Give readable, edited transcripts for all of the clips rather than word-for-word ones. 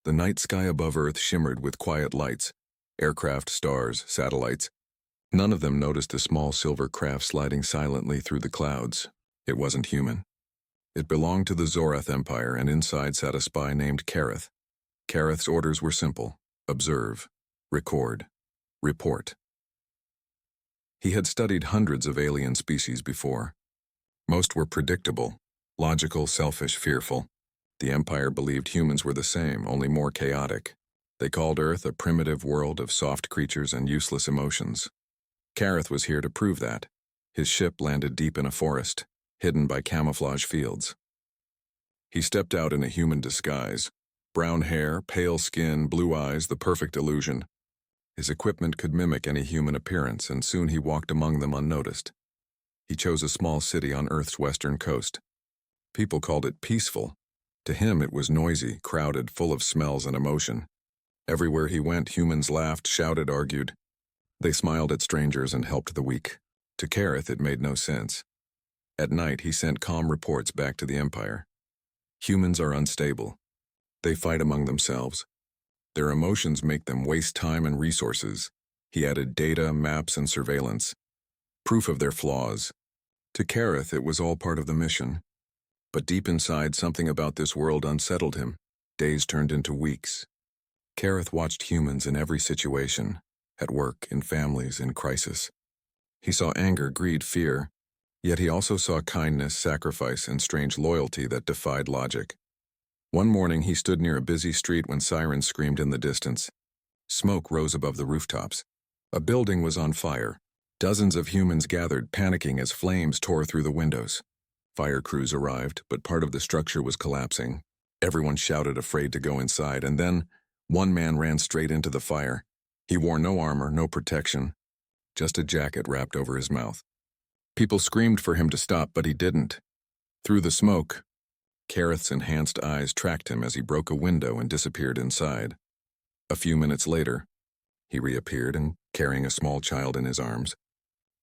The night sky above Earth shimmered with quiet lights, aircraft, stars, satellites. None of them noticed a small silver craft sliding silently through the clouds. It wasn't human. It belonged to the Zorath Empire, and inside sat a spy named Kareth. Kareth's orders were simple: observe, record, report. He had studied hundreds of alien species before. Most were predictable, logical, selfish, fearful. The Empire believed humans were the same, only more chaotic. They called Earth a primitive world of soft creatures and useless emotions. Kareth was here to prove that. His ship landed deep in a forest, hidden by camouflage fields. He stepped out in a human disguise. Brown hair, pale skin, blue eyes, the perfect illusion. His equipment could mimic any human appearance, and soon he walked among them unnoticed. He chose a small city on Earth's western coast. People called it peaceful. To him it was noisy, crowded, full of smells and emotion. Everywhere he went, humans laughed, shouted, argued. They smiled at strangers and helped the weak. To Kareth it made no sense. At night he sent calm reports back to the Empire. Humans are unstable. They fight among themselves. Their emotions make them waste time and resources. He added data, maps, and surveillance. Proof of their flaws. To Kareth it was all part of the mission. But deep inside, something about this world unsettled him. Days turned into weeks. Kareth watched humans in every situation, at work, in families, in crisis. He saw anger, greed, fear, yet he also saw kindness, sacrifice, and strange loyalty that defied logic. One morning he stood near a busy street when sirens screamed in the distance. Smoke rose above the rooftops. A building was on fire. Dozens of humans gathered, panicking as flames tore through the windows. Fire crews arrived, but part of the structure was collapsing. Everyone shouted, afraid to go inside, and then one man ran straight into the fire. He wore no armor, no protection, just a jacket wrapped over his mouth. People screamed for him to stop, but he didn't. Through the smoke, Kareth's enhanced eyes tracked him as he broke a window and disappeared inside. A few minutes later, he reappeared and carrying a small child in his arms.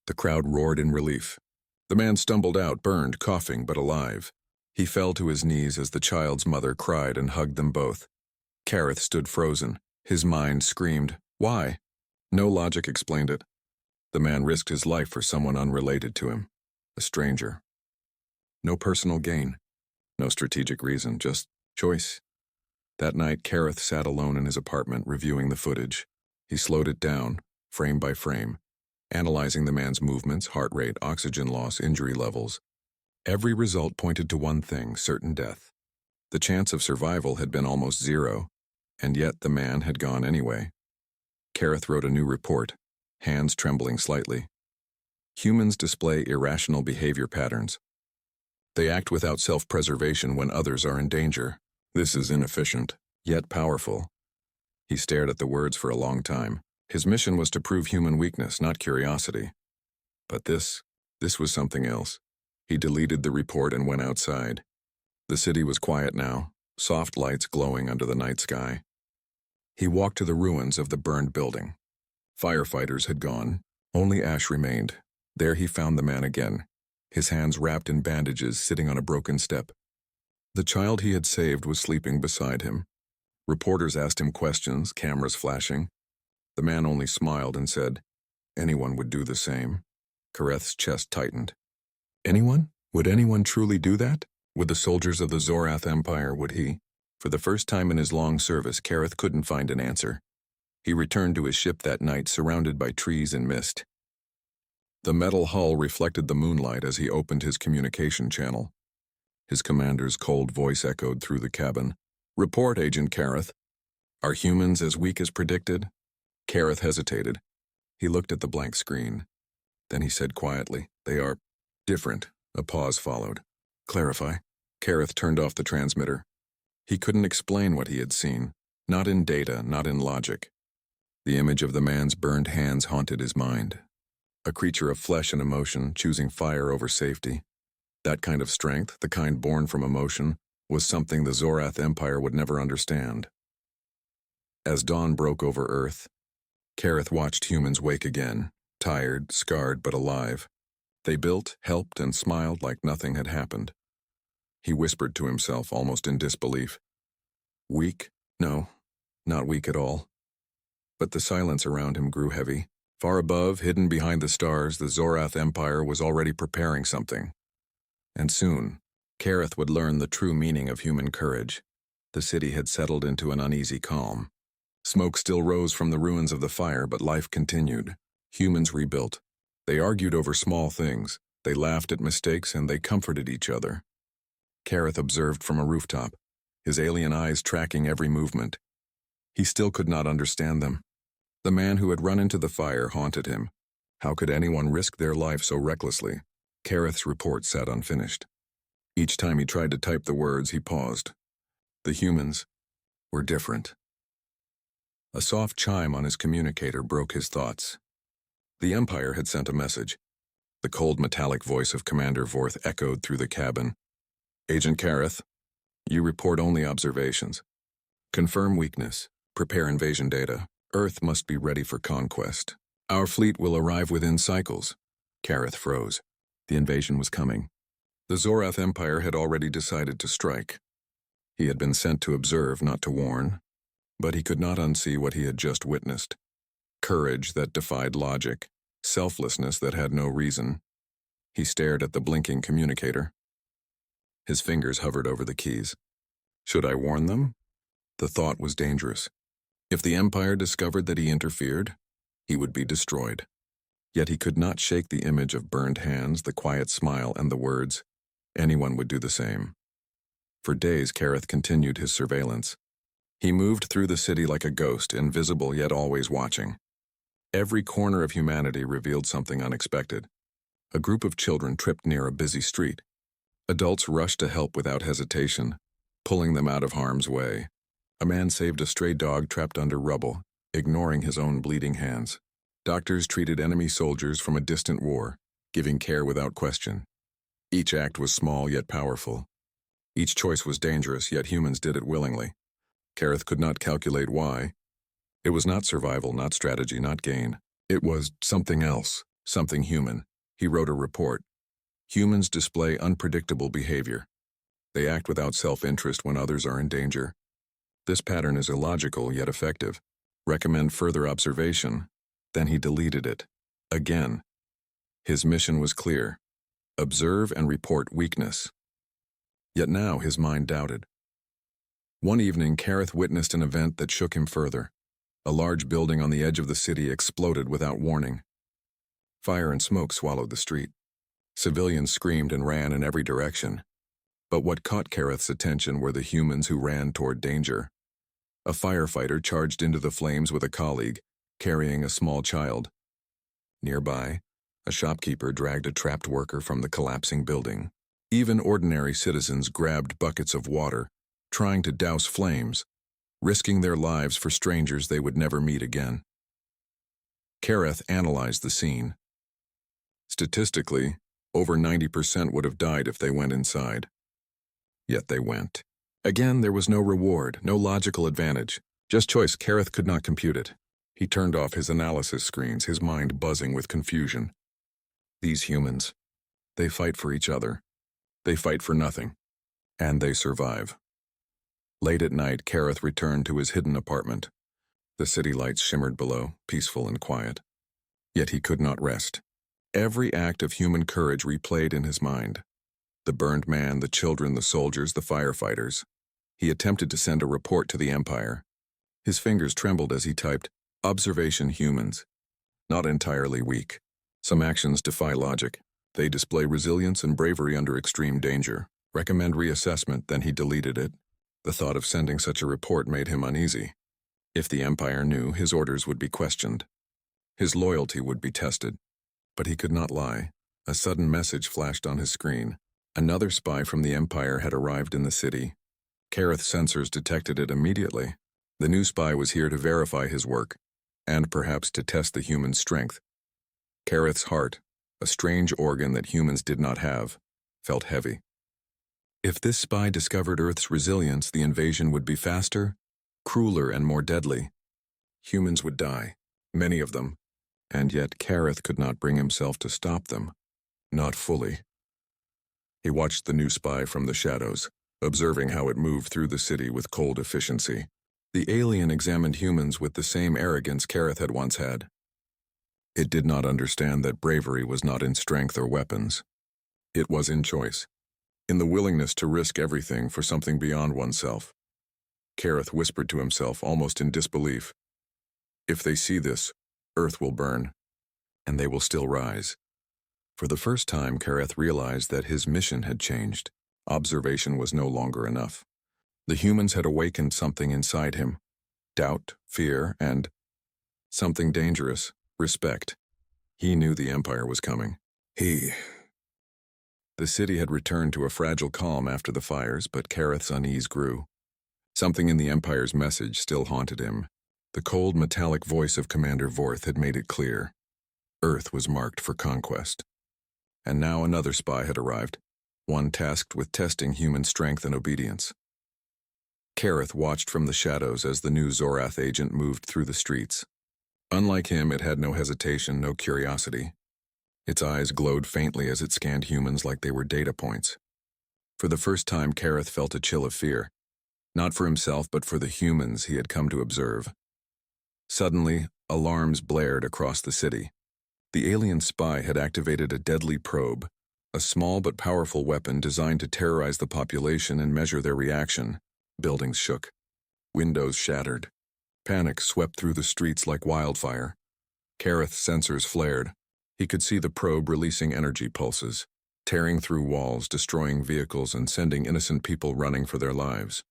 The crowd roared in relief. The man stumbled out, burned, coughing, but alive. He fell to his knees as the child's mother cried and hugged them both. Kareth stood frozen. His mind screamed, "Why?" No logic explained it. The man risked his life for someone unrelated to him, a stranger. No personal gain, no strategic reason, just choice. That night, Kareth sat alone in his apartment, reviewing the footage. He slowed it down, frame by frame, analyzing the man's movements, heart rate, oxygen loss, injury levels. Every result pointed to one thing: certain death. The chance of survival had been almost zero, and yet the man had gone anyway. Kareth wrote a new report, hands trembling slightly. Humans display irrational behavior patterns. They act without self-preservation when others are in danger. This is inefficient, yet powerful. He stared at the words for a long time. His mission was to prove human weakness, not curiosity. But this was something else. He deleted the report and went outside. The city was quiet now, soft lights glowing under the night sky. He walked to the ruins of the burned building. Firefighters had gone. Only ash remained. There he found the man again, his hands wrapped in bandages, sitting on a broken step. The child he had saved was sleeping beside him. Reporters asked him questions, cameras flashing. The man only smiled and said, "Anyone would do the same." Kareth's chest tightened. Anyone? Would anyone truly do that? Would the soldiers of the Zorath Empire, would he? For the first time in his long service, Kareth couldn't find an answer. He returned to his ship that night, surrounded by trees and mist. The metal hull reflected the moonlight as he opened his communication channel. His commander's cold voice echoed through the cabin. "Report, Agent Kareth. Are humans as weak as predicted?" Kareth hesitated. He looked at the blank screen. Then he said quietly, "They are different." A pause followed. "Clarify." Kareth turned off the transmitter. He couldn't explain what he had seen. Not in data, not in logic. The image of the man's burned hands haunted his mind. A creature of flesh and emotion, choosing fire over safety. That kind of strength, the kind born from emotion, was something the Zorath Empire would never understand. As dawn broke over Earth, Kareth watched humans wake again, tired, scarred, but alive. They built, helped, and smiled like nothing had happened. He whispered to himself, almost in disbelief. Weak, No, not weak at all. But the silence around him grew heavy. Far above, hidden behind the stars, the Zorath Empire was already preparing something. And soon, Kareth would learn the true meaning of human courage. The city had settled into an uneasy calm. Smoke still rose from the ruins of the fire, but life continued. Humans rebuilt. They argued over small things. They laughed at mistakes, and they comforted each other. Kareth observed from a rooftop, his alien eyes tracking every movement. He still could not understand them. The man who had run into the fire haunted him. How could anyone risk their life so recklessly? Kareth's report sat unfinished. Each time he tried to type the words, he paused. The humans were different. A soft chime on his communicator broke his thoughts. The Empire had sent a message. The cold metallic voice of Commander Vorth echoed through the cabin. Agent Kareth, you report only observations. Confirm weakness. Prepare invasion data. Earth must be ready for conquest. Our fleet will arrive within cycles. Kareth froze. The invasion was coming. The Zorath Empire had already decided to strike. He had been sent to observe, not to warn. But he could not unsee what he had just witnessed. Courage that defied logic. Selflessness that had no reason. He stared at the blinking communicator. His fingers hovered over the keys. Should I warn them? The thought was dangerous. If the Empire discovered that he interfered, he would be destroyed. Yet he could not shake the image of burned hands, the quiet smile, and the words, anyone would do the same. For days, Kareth continued his surveillance. He moved through the city like a ghost, invisible yet always watching. Every corner of humanity revealed something unexpected. A group of children tripped near a busy street. Adults rushed to help without hesitation, pulling them out of harm's way. A man saved a stray dog trapped under rubble, ignoring his own bleeding hands. Doctors treated enemy soldiers from a distant war, giving care without question. Each act was small yet powerful. Each choice was dangerous, yet humans did it willingly. Kareth could not calculate why. It was not survival, not strategy, not gain. It was something else, something human. He wrote a report. Humans display unpredictable behavior. They act without self-interest when others are in danger. This pattern is illogical yet effective. Recommend further observation. Then he deleted it. Again. His mission was clear. Observe and report weakness. Yet now his mind doubted. One evening, Kareth witnessed an event that shook him further. A large building on the edge of the city exploded without warning. Fire and smoke swallowed the street. Civilians screamed and ran in every direction. But what caught Kareth's attention were the humans who ran toward danger. A firefighter charged into the flames with a colleague, carrying a small child. Nearby, a shopkeeper dragged a trapped worker from the collapsing building. Even ordinary citizens grabbed buckets of water, trying to douse flames, risking their lives for strangers they would never meet again. Kareth analyzed the scene. Statistically, over 90% would have died if they went inside. Yet they went. Again, there was no reward, no logical advantage. Just choice. Kareth could not compute it. He turned off his analysis screens, his mind buzzing with confusion. These humans, they fight for each other. They fight for nothing. And they survive. Late at night, Kareth returned to his hidden apartment. The city lights shimmered below, peaceful and quiet. Yet he could not rest. Every act of human courage replayed in his mind. The burned man, the children, the soldiers, the firefighters. He attempted to send a report to the Empire. His fingers trembled as he typed, "Observation humans. Not entirely weak. Some actions defy logic. They display resilience and bravery under extreme danger. Recommend reassessment." Then he deleted it. The thought of sending such a report made him uneasy. If the Empire knew, his orders would be questioned. His loyalty would be tested. But he could not lie. A sudden message flashed on his screen. Another spy from the Empire had arrived in the city. Kareth's sensors detected it immediately. The new spy was here to verify his work, and perhaps to test the human strength. Kareth's heart, a strange organ that humans did not have, felt heavy. If this spy discovered Earth's resilience, the invasion would be faster, crueler, and more deadly. Humans would die, many of them, and yet Kareth could not bring himself to stop them. Not fully. He watched the new spy from the shadows, observing how it moved through the city with cold efficiency. The alien examined humans with the same arrogance Kareth had once had. It did not understand that bravery was not in strength or weapons. It was in choice, in the willingness to risk everything for something beyond oneself. Kareth whispered to himself, almost in disbelief. If they see this, Earth will burn, and they will still rise. For the first time, Kareth realized that his mission had changed. Observation was no longer enough. The humans had awakened something inside him. Doubt, fear, and something dangerous, respect. He knew the Empire was coming. The city had returned to a fragile calm after the fires, but Kareth's unease grew. Something in the Empire's message still haunted him. The cold, metallic voice of Commander Vorth had made it clear. Earth was marked for conquest. And now another spy had arrived, one tasked with testing human strength and obedience. Kareth watched from the shadows as the new Zorath agent moved through the streets. Unlike him, it had no hesitation, no curiosity. Its eyes glowed faintly as it scanned humans like they were data points. For the first time, Kareth felt a chill of fear, not for himself but for the humans he had come to observe. Suddenly, alarms blared across the city. The alien spy had activated a deadly probe, a small but powerful weapon designed to terrorize the population and measure their reaction. Buildings shook. Windows shattered. Panic swept through the streets like wildfire. Kareth's sensors flared. He could see the probe releasing energy pulses, tearing through walls, destroying vehicles, and sending innocent people running for their lives.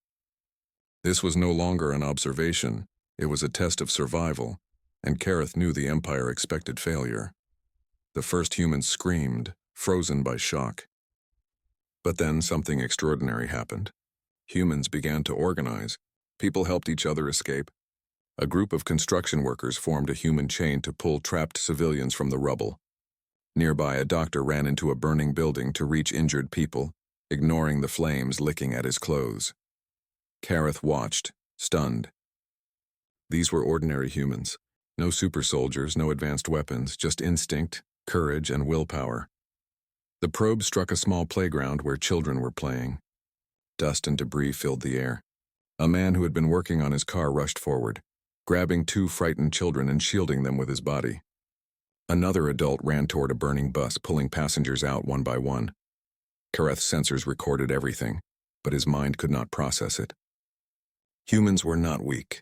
This was no longer an observation. It was a test of survival, and Kareth knew the Empire expected failure. The first humans screamed, frozen by shock. But then something extraordinary happened. Humans began to organize. People helped each other escape. A group of construction workers formed a human chain to pull trapped civilians from the rubble. Nearby, a doctor ran into a burning building to reach injured people, ignoring the flames licking at his clothes. Kareth watched, stunned. These were ordinary humans. No super soldiers, no advanced weapons, just instinct, courage, and willpower. The probe struck a small playground where children were playing. Dust and debris filled the air. A man who had been working on his car rushed forward, grabbing two frightened children and shielding them with his body. Another adult ran toward a burning bus, pulling passengers out one by one. Kareth's sensors recorded everything, but his mind could not process it. Humans were not weak.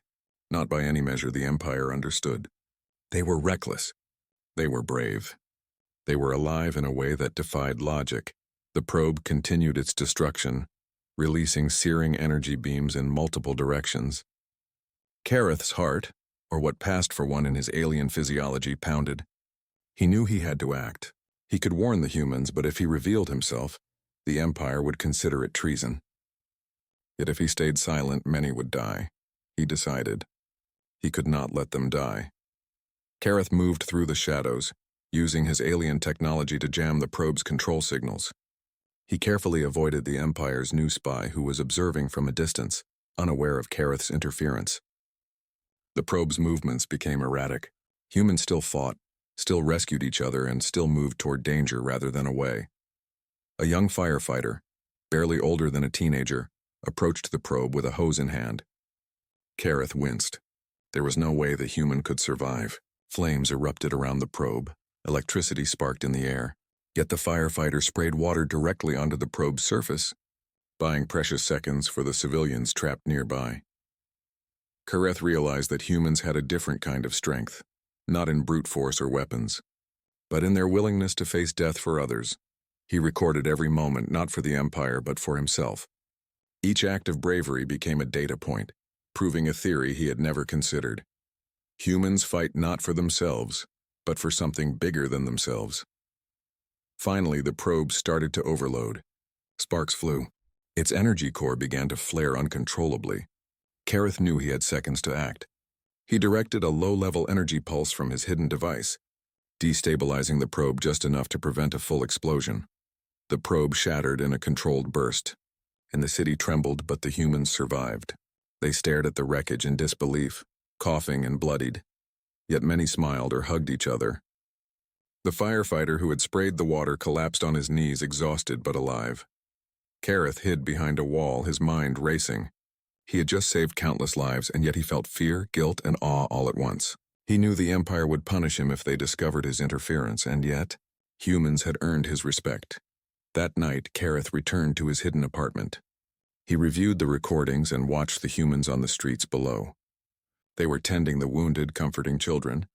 Not by any measure the Empire understood. They were reckless. They were brave. They were alive in a way that defied logic. The probe continued its destruction, releasing searing energy beams in multiple directions. Kareth's heart, or what passed for one in his alien physiology, pounded. He knew he had to act. He could warn the humans, but if he revealed himself, the Empire would consider it treason. Yet if he stayed silent, many would die, he decided. He could not let them die. Kareth moved through the shadows, using his alien technology to jam the probe's control signals. He carefully avoided the Empire's new spy who was observing from a distance, unaware of Kareth's interference. The probe's movements became erratic. Humans still fought, still rescued each other, and still moved toward danger rather than away. A young firefighter, barely older than a teenager, approached the probe with a hose in hand. Kareth winced. There was no way the human could survive. Flames erupted around the probe. Electricity sparked in the air. Yet the firefighter sprayed water directly onto the probe's surface, buying precious seconds for the civilians trapped nearby. Kareth realized that humans had a different kind of strength, not in brute force or weapons, but in their willingness to face death for others. He recorded every moment, not for the Empire, but for himself. Each act of bravery became a data point, proving a theory he had never considered. Humans fight not for themselves, but for something bigger than themselves. Finally, the probe started to overload. Sparks flew. Its energy core began to flare uncontrollably. Kareth knew he had seconds to act. He directed a low-level energy pulse from his hidden device, destabilizing the probe just enough to prevent a full explosion. The probe shattered in a controlled burst, and the city trembled, but the humans survived. They stared at the wreckage in disbelief, coughing and bloodied. Yet many smiled or hugged each other. The firefighter who had sprayed the water collapsed on his knees, exhausted but alive. Kareth hid behind a wall, his mind racing. He had just saved countless lives, and yet he felt fear, guilt, and awe all at once. He knew the Empire would punish him if they discovered his interference, and yet, humans had earned his respect. That night, Kareth returned to his hidden apartment. He reviewed the recordings and watched the humans on the streets below. They were tending the wounded, comforting children,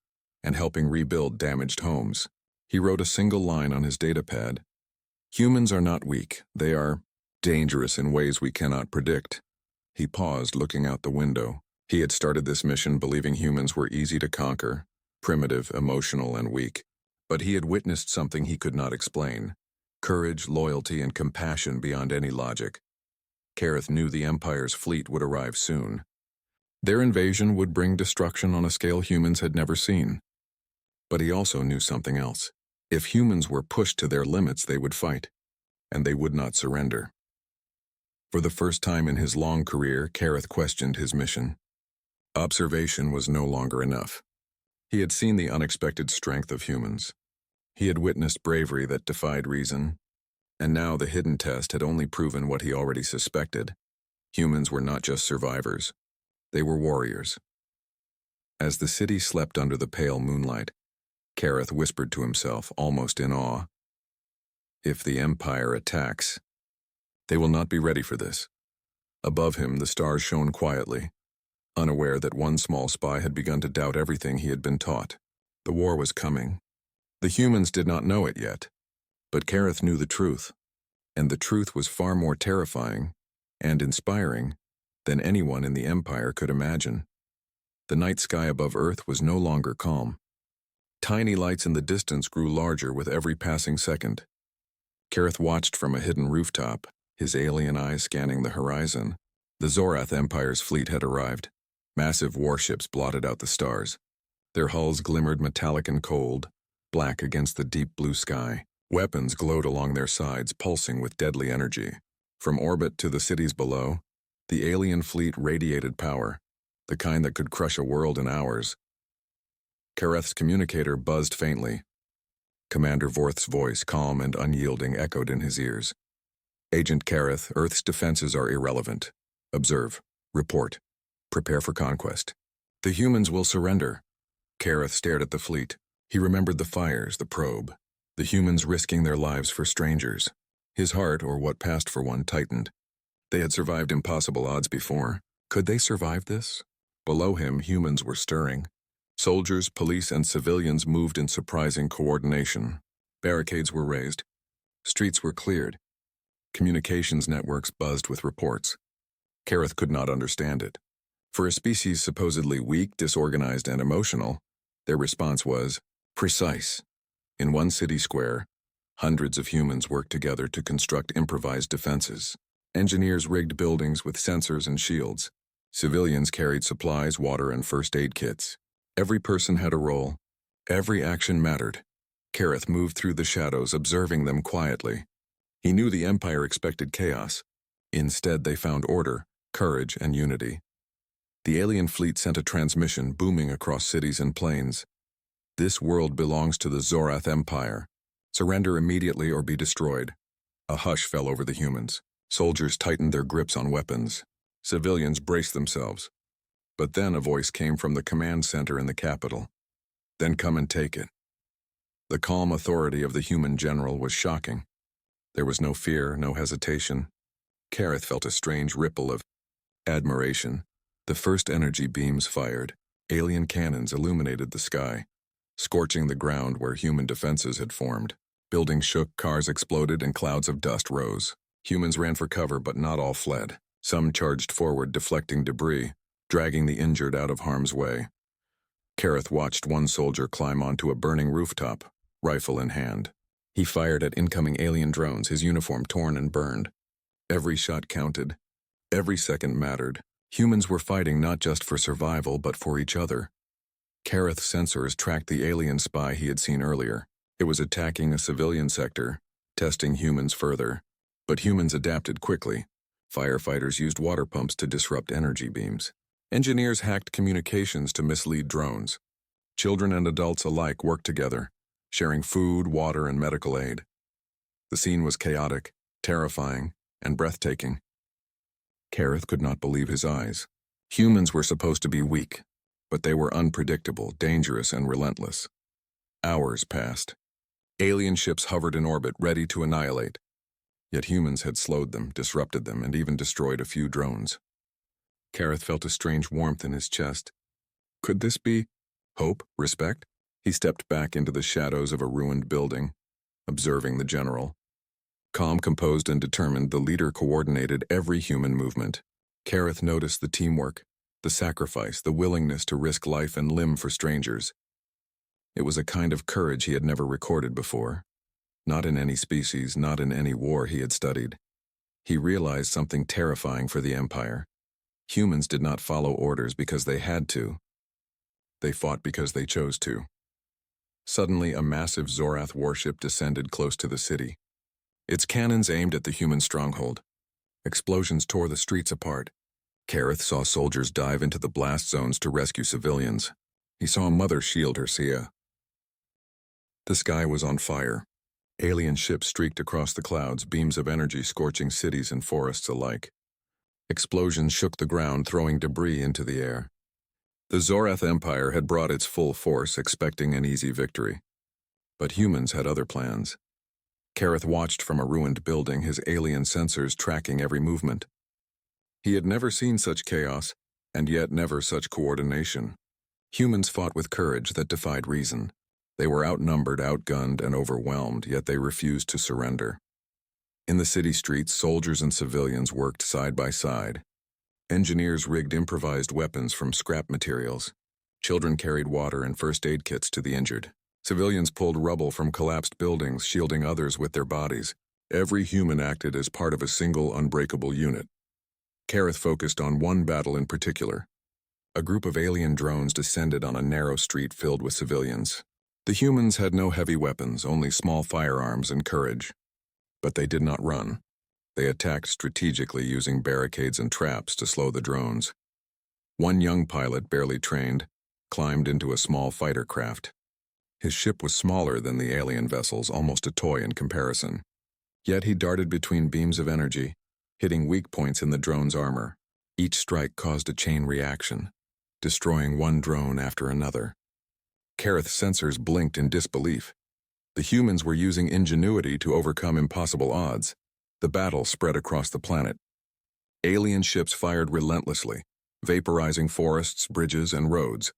and helping rebuild damaged homes. He wrote a single line on his datapad. Humans are not weak. They are dangerous in ways we cannot predict. He paused, looking out the window. He had started this mission believing humans were easy to conquer, primitive, emotional, and weak. But he had witnessed something he could not explain. Courage, loyalty, and compassion beyond any logic. Kareth knew the Empire's fleet would arrive soon. Their invasion would bring destruction on a scale humans had never seen. But he also knew something else. If humans were pushed to their limits, they would fight, and they would not surrender. For the first time in his long career, Kareth questioned his mission. Observation was no longer enough. He had seen the unexpected strength of humans. He had witnessed bravery that defied reason, and now the hidden test had only proven what he already suspected. Humans were not just survivors. They were warriors. As the city slept under the pale moonlight, Kareth whispered to himself, almost in awe, "If the Empire attacks, they will not be ready for this." Above him, the stars shone quietly, unaware that one small spy had begun to doubt everything he had been taught. The war was coming. The humans did not know it yet, but Kareth knew the truth, and the truth was far more terrifying and inspiring than anyone in the Empire could imagine. The night sky above Earth was no longer calm. Tiny lights in the distance grew larger with every passing second. Kareth watched from a hidden rooftop, his alien eyes scanning the horizon. The Zorath Empire's fleet had arrived. Massive warships blotted out the stars. Their hulls glimmered metallic and cold, black against the deep blue sky. Weapons glowed along their sides, pulsing with deadly energy. From orbit to the cities below, the alien fleet radiated power, the kind that could crush a world in hours. Kareth's communicator buzzed faintly. Commander Vorth's voice, calm and unyielding, echoed in his ears. "Agent Kareth, Earth's defenses are irrelevant. Observe. Report. Prepare for conquest. The humans will surrender." Kareth stared at the fleet. He remembered the fires, the probe, the humans risking their lives for strangers. His heart, or what passed for one, tightened. They had survived impossible odds before. Could they survive this? Below him, humans were stirring. Soldiers, police, and civilians moved in surprising coordination. Barricades were raised. Streets were cleared. Communications networks buzzed with reports. Kareth could not understand it. For a species supposedly weak, disorganized, and emotional, their response was precise. In one city square, hundreds of humans worked together to construct improvised defenses. Engineers rigged buildings with sensors and shields. Civilians carried supplies, water, and first aid kits. Every person had a role. Every action mattered. Kareth moved through the shadows, observing them quietly. He knew the Empire expected chaos. Instead, they found order, courage, and unity. The alien fleet sent a transmission booming across cities and plains. "This world belongs to the Zorath Empire. Surrender immediately or be destroyed." A hush fell over the humans. Soldiers tightened their grips on weapons. Civilians braced themselves. But then a voice came from the command center in the capital. "Then come and take it." The calm authority of the human general was shocking. There was no fear, no hesitation. Kareth felt a strange ripple of admiration. The first energy beams fired. Alien cannons illuminated the sky, scorching the ground where human defenses had formed. Buildings shook, cars exploded, and clouds of dust rose. Humans ran for cover, but not all fled. Some charged forward, deflecting debris, dragging the injured out of harm's way. Kareth watched one soldier climb onto a burning rooftop, rifle in hand. He fired at incoming alien drones, his uniform torn and burned. Every shot counted. Every second mattered. Humans were fighting not just for survival, but for each other. Kareth's sensors tracked the alien spy he had seen earlier. It was attacking a civilian sector, testing humans further. But humans adapted quickly. Firefighters used water pumps to disrupt energy beams. Engineers hacked communications to mislead drones. Children and adults alike worked together, sharing food, water, and medical aid. The scene was chaotic, terrifying, and breathtaking. Kareth could not believe his eyes. Humans were supposed to be weak, but they were unpredictable, dangerous, and relentless. Hours passed. Alien ships hovered in orbit, ready to annihilate. Yet humans had slowed them, disrupted them, and even destroyed a few drones. Kareth felt a strange warmth in his chest. Could this be hope, respect? He stepped back into the shadows of a ruined building, observing the general. Calm, composed, and determined, the leader coordinated every human movement. Kareth noticed the teamwork, the sacrifice, the willingness to risk life and limb for strangers. It was a kind of courage he had never recorded before. Not in any species, not in any war he had studied. He realized something terrifying for the Empire. Humans did not follow orders because they had to. They fought because they chose to. Suddenly, a massive Zorath warship descended close to the city. Its cannons aimed at the human stronghold. Explosions tore the streets apart. Kareth saw soldiers dive into the blast zones to rescue civilians. He saw a mother shield her Sia. The sky was on fire. Alien ships streaked across the clouds, beams of energy scorching cities and forests alike. Explosions shook the ground, throwing debris into the air. The Zorath Empire had brought its full force, expecting an easy victory. But humans had other plans. Kareth watched from a ruined building, his alien sensors tracking every movement. He had never seen such chaos, and yet never such coordination. Humans fought with courage that defied reason. They were outnumbered, outgunned, and overwhelmed, yet they refused to surrender. In the city streets, soldiers and civilians worked side by side. Engineers rigged improvised weapons from scrap materials. Children carried water and first aid kits to the injured. Civilians pulled rubble from collapsed buildings, shielding others with their bodies. Every human acted as part of a single, unbreakable unit. Kareth focused on one battle in particular. A group of alien drones descended on a narrow street filled with civilians. The humans had no heavy weapons, only small firearms and courage. But they did not run. They attacked strategically, using barricades and traps to slow the drones. One young pilot, barely trained, climbed into a small fighter craft. His ship was smaller than the alien vessels, almost a toy in comparison. Yet he darted between beams of energy, hitting weak points in the drone's armor. Each strike caused a chain reaction, destroying one drone after another. Kareth's sensors blinked in disbelief. The humans were using ingenuity to overcome impossible odds. The battle spread across the planet. Alien ships fired relentlessly, vaporizing forests, bridges, and roads.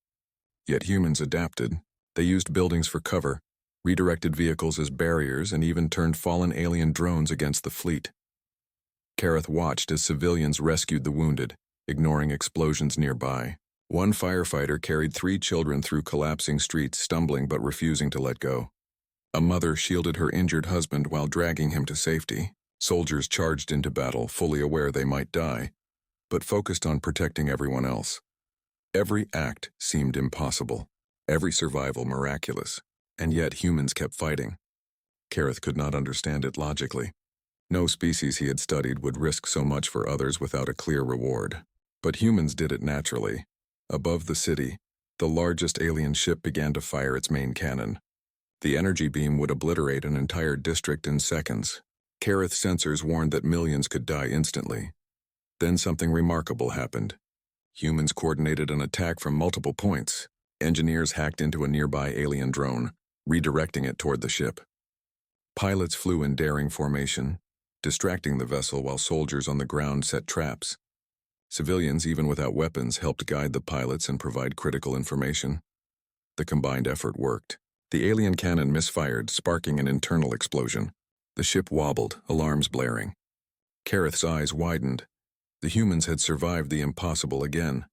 Yet humans adapted. They used buildings for cover, redirected vehicles as barriers, and even turned fallen alien drones against the fleet. Kareth watched as civilians rescued the wounded, ignoring explosions nearby. One firefighter carried 3 children through collapsing streets, stumbling but refusing to let go. A mother shielded her injured husband while dragging him to safety. Soldiers charged into battle, fully aware they might die, but focused on protecting everyone else. Every act seemed impossible, every survival miraculous, and yet humans kept fighting. Kareth could not understand it logically. No species he had studied would risk so much for others without a clear reward. But humans did it naturally. Above the city, the largest alien ship began to fire its main cannon. The energy beam would obliterate an entire district in seconds. Kareth's sensors warned that millions could die instantly. Then something remarkable happened. Humans coordinated an attack from multiple points. Engineers hacked into a nearby alien drone, redirecting it toward the ship. Pilots flew in daring formation, distracting the vessel while soldiers on the ground set traps. Civilians, even without weapons, helped guide the pilots and provide critical information. The combined effort worked. The alien cannon misfired, sparking an internal explosion. The ship wobbled, alarms blaring. Kareth's eyes widened. The humans had survived the impossible again.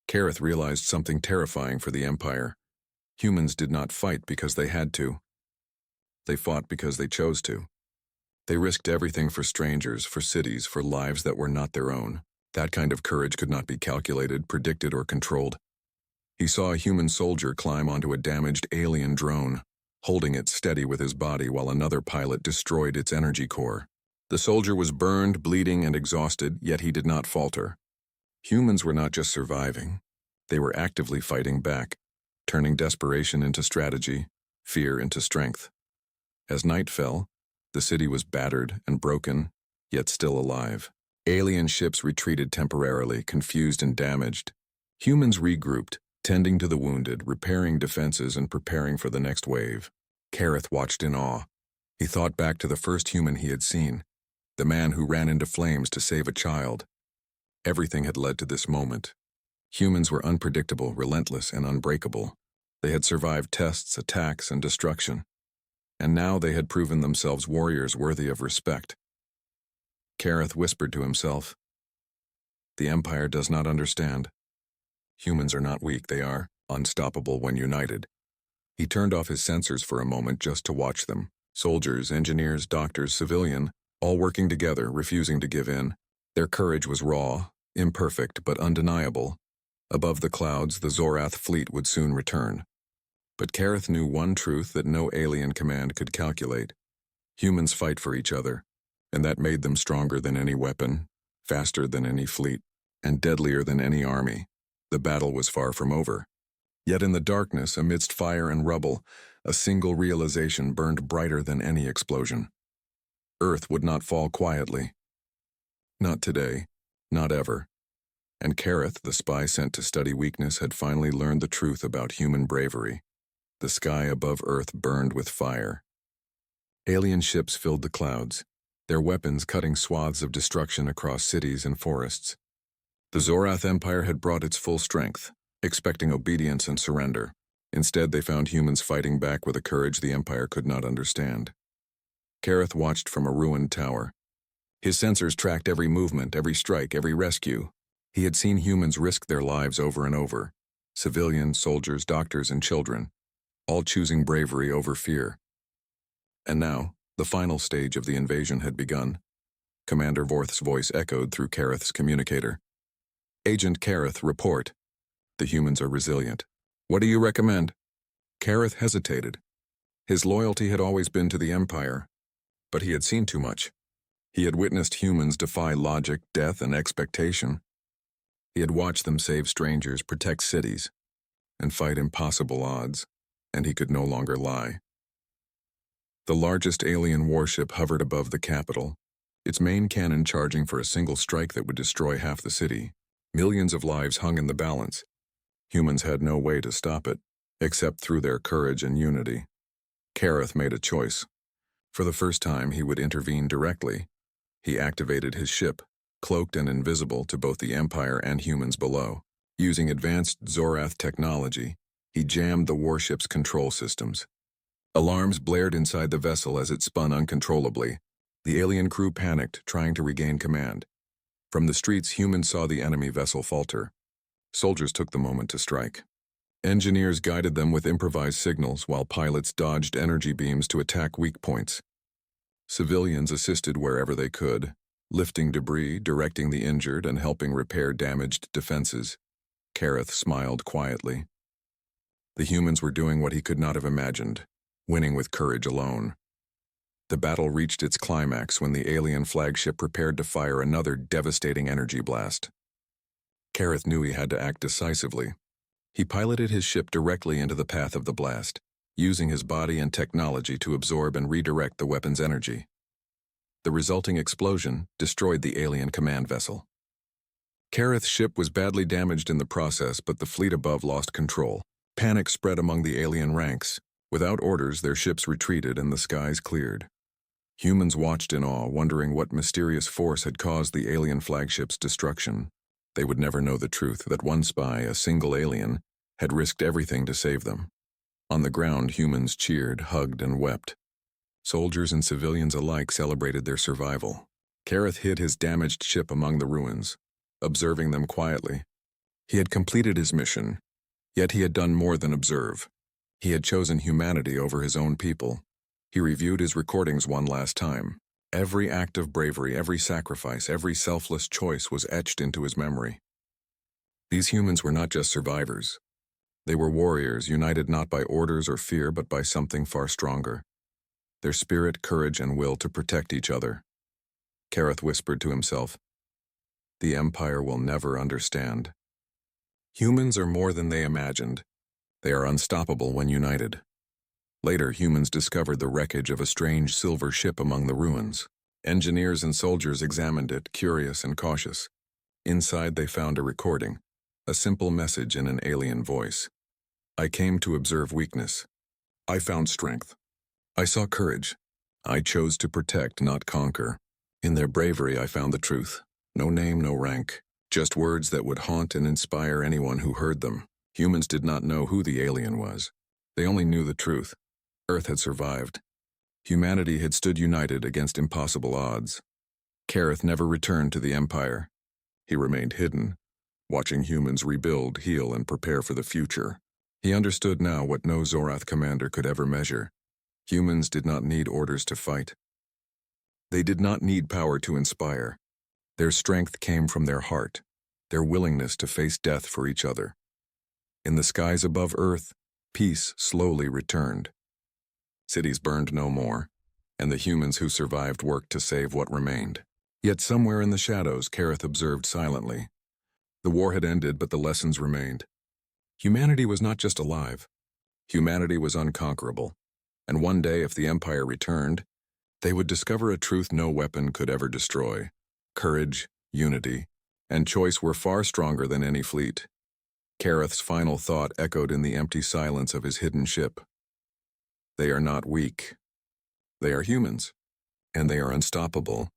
Kareth realized something terrifying for the Empire. Humans did not fight because they had to. They fought because they chose to. They risked everything for strangers, for cities, for lives that were not their own. That kind of courage could not be calculated, predicted, or controlled. He saw a human soldier climb onto a damaged alien drone, holding it steady with his body while another pilot destroyed its energy core. The soldier was burned, bleeding, and exhausted, yet he did not falter. Humans were not just surviving. They were actively fighting back, turning desperation into strategy, fear into strength. As night fell, the city was battered and broken, yet still alive. Alien ships retreated temporarily, confused and damaged. Humans regrouped, tending to the wounded, repairing defenses and preparing for the next wave. Kareth watched in awe. He thought back to the first human he had seen, the man who ran into flames to save a child. Everything had led to this moment. Humans were unpredictable, relentless, and unbreakable. They had survived tests, attacks, and destruction. And now they had proven themselves warriors worthy of respect. Kareth whispered to himself, "The Empire does not understand. Humans are not weak, they are unstoppable when united." He turned off his sensors for a moment just to watch them. Soldiers, engineers, doctors, civilian, all working together, refusing to give in. Their courage was raw, imperfect, but undeniable. Above the clouds, the Zorath fleet would soon return. But Kareth knew one truth that no alien command could calculate. Humans fight for each other, and that made them stronger than any weapon, faster than any fleet, and deadlier than any army. The battle was far from over. Yet in the darkness, amidst fire and rubble, a single realization burned brighter than any explosion. Earth would not fall quietly. Not today, not ever. And Kareth, the spy sent to study weakness, had finally learned the truth about human bravery. The sky above Earth burned with fire. Alien ships filled the clouds, their weapons cutting swaths of destruction across cities and forests. The Zorath Empire had brought its full strength, expecting obedience and surrender. Instead, they found humans fighting back with a courage the Empire could not understand. Kareth watched from a ruined tower. His sensors tracked every movement, every strike, every rescue. He had seen humans risk their lives over and over. Civilians, soldiers, doctors, and children, all choosing bravery over fear. And now, the final stage of the invasion had begun. Commander Vorth's voice echoed through Kareth's communicator. "Agent Kareth, report. The humans are resilient. What do you recommend?" Kareth hesitated. His loyalty had always been to the Empire, but he had seen too much. He had witnessed humans defy logic, death, and expectation. He had watched them save strangers, protect cities, and fight impossible odds, and he could no longer lie. The largest alien warship hovered above the capital, its main cannon charging for a single strike that would destroy half the city. Millions of lives hung in the balance. Humans had no way to stop it, except through their courage and unity. Kareth made a choice. For the first time, he would intervene directly. He activated his ship, cloaked and invisible to both the Empire and humans below. Using advanced Zorath technology, he jammed the warship's control systems. Alarms blared inside the vessel as it spun uncontrollably. The alien crew panicked, trying to regain command. From the streets, humans saw the enemy vessel falter. Soldiers took the moment to strike. Engineers guided them with improvised signals, while pilots dodged energy beams to attack weak points. Civilians assisted wherever they could, lifting debris, directing the injured, and helping repair damaged defenses. Kareth smiled quietly. The humans were doing what he could not have imagined, winning with courage alone. The battle reached its climax when the alien flagship prepared to fire another devastating energy blast. Kareth knew he had to act decisively. He piloted his ship directly into the path of the blast, using his body and technology to absorb and redirect the weapon's energy. The resulting explosion destroyed the alien command vessel. Kareth's ship was badly damaged in the process, but the fleet above lost control. Panic spread among the alien ranks. Without orders, their ships retreated and the skies cleared. Humans watched in awe, wondering what mysterious force had caused the alien flagship's destruction. They would never know the truth that one spy, a single alien, had risked everything to save them. On the ground, humans cheered, hugged, and wept. Soldiers and civilians alike celebrated their survival. Kareth hid his damaged ship among the ruins, observing them quietly. He had completed his mission, yet he had done more than observe. He had chosen humanity over his own people. He reviewed his recordings one last time. Every act of bravery, every sacrifice, every selfless choice was etched into his memory. These humans were not just survivors. They were warriors, united not by orders or fear, but by something far stronger. Their spirit, courage, and will to protect each other. Kareth whispered to himself, "The Empire will never understand." Humans are more than they imagined. They are unstoppable when united. Later, humans discovered the wreckage of a strange silver ship among the ruins. Engineers and soldiers examined it, curious and cautious. Inside they found a recording, a simple message in an alien voice. I came to observe weakness. I found strength. I saw courage. I chose to protect, not conquer. In their bravery I found the truth. No name, no rank. Just words that would haunt and inspire anyone who heard them. Humans did not know who the alien was. They only knew the truth. Earth had survived. Humanity had stood united against impossible odds. Kareth never returned to the Empire. He remained hidden, watching humans rebuild, heal, and prepare for the future. He understood now what no Zorath commander could ever measure. Humans did not need orders to fight. They did not need power to inspire. Their strength came from their heart, their willingness to face death for each other. In the skies above Earth, peace slowly returned. Cities burned no more, and the humans who survived worked to save what remained. Yet somewhere in the shadows, Kareth observed silently. The war had ended, but the lessons remained. Humanity was not just alive. Humanity was unconquerable. And one day, if the Empire returned, they would discover a truth no weapon could ever destroy. Courage, unity, and choice were far stronger than any fleet. Kareth's final thought echoed in the empty silence of his hidden ship. They are not weak. They are humans, and they are unstoppable.